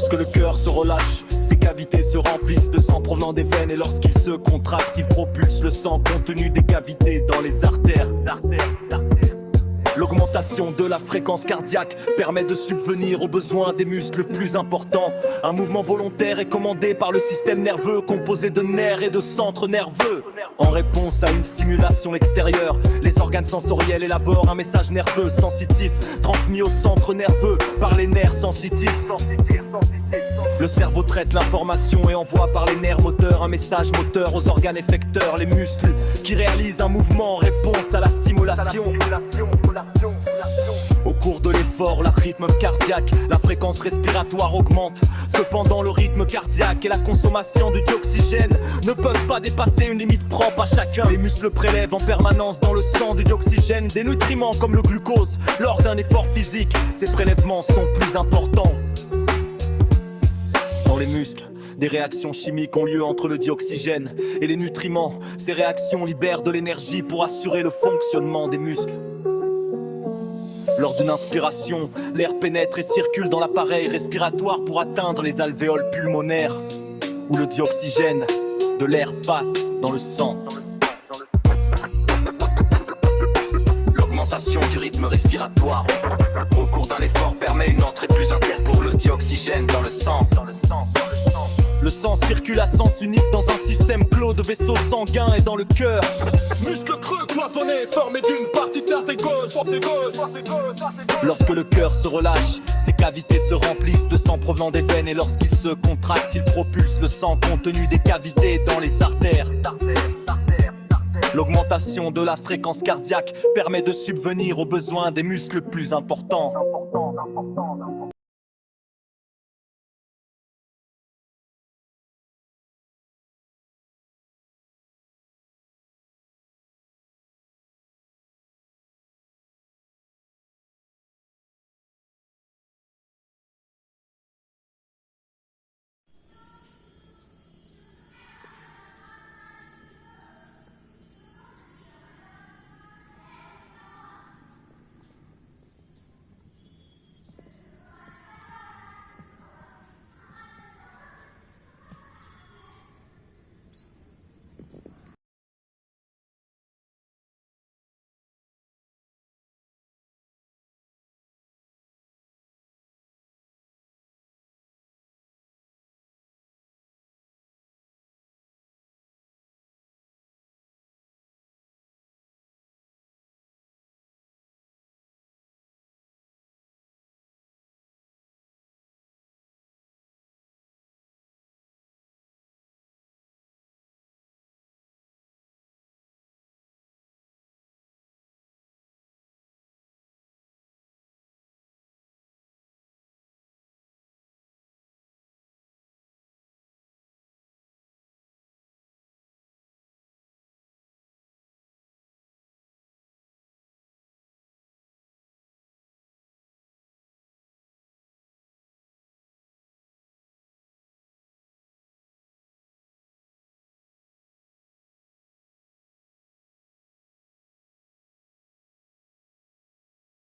Lorsque le cœur se relâche, ses cavités se remplissent de sang provenant des veines. Et lorsqu'il se contracte, il propulse le sang contenu des cavités dans les artères. L'augmentation de la fréquence cardiaque permet de subvenir aux besoins des muscles plus importants. Un mouvement volontaire est commandé par le système nerveux composé de nerfs et de centres nerveux. En réponse à une stimulation extérieure, les organes sensoriels élaborent un message nerveux sensitif transmis au centre nerveux par les nerfs sensitifs. Le cerveau traite l'information et envoie par les nerfs moteurs un message moteur aux organes effecteurs, les muscles qui réalisent un mouvement en réponse à la stimulation. Au cours de l'effort, le rythme cardiaque, la fréquence respiratoire augmente. Cependant, le rythme cardiaque et la consommation du dioxygène ne peuvent pas dépasser une limite propre à chacun. Les muscles prélèvent en permanence dans le sang du dioxygène, des nutriments comme le glucose. Lors d'un effort physique, ces prélèvements sont plus importants. Dans les muscles, des réactions chimiques ont lieu entre le dioxygène et les nutriments. Ces réactions libèrent de l'énergie pour assurer le fonctionnement des muscles. Lors d'une inspiration, l'air pénètre et circule dans l'appareil respiratoire pour atteindre les alvéoles pulmonaires, où le dioxygène de l'air passe dans le sang. L'augmentation du rythme respiratoire au cours d'un effort permet une entrée plus interne pour le dioxygène dans le sang. Le sang circule à sens unique dans un système clos de vaisseaux sanguins et dans le cœur. Muscles creux cloisonnés formés d'une partie droite et gauche. Lorsque le cœur se relâche, ses cavités se remplissent de sang provenant des veines. Et lorsqu'il se contracte, il propulse le sang contenu des cavités dans les artères. L'augmentation de la fréquence cardiaque permet de subvenir aux besoins des muscles plus importants.